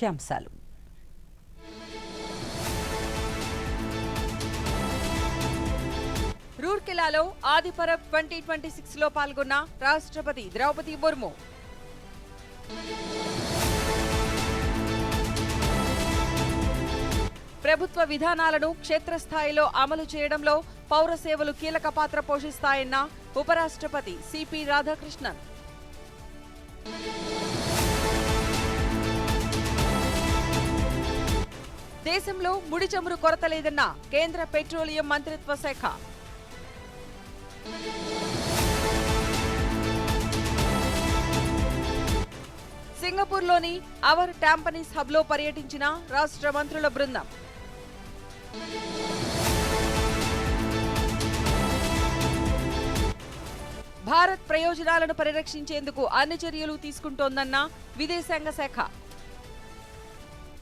ముఖ్యాంశాలు. రూర్కెలాలో ఆదిపరబ్ 2026లో పాల్గొన్న రాష్ట్రపతి ద్రౌపది ముర్ము. ప్రభుత్వ విధానాలను క్షేత్రస్థాయిలో అమలు చేయడంలో పౌర సేవలు కీలక పాత్ర పోషిస్తాయన్న ఉపరాష్ట్రపతి సిపి రాధాకృష్ణన్. దేశంలో ముడి చమురు కొరత లేదన్న కేంద్ర పెట్రోలియం మంత్రిత్వ శాఖ. సింగపూర్లోని అవర్ టాంపనీస్ హబ్లో పర్యటించిన రాష్ట్ర మంత్రుల బృందం. భారత్ ప్రయోజనాలను పరిరక్షించేందుకు అన్ని చర్యలు తీసుకుంటోందన్న విదేశాంగ శాఖ.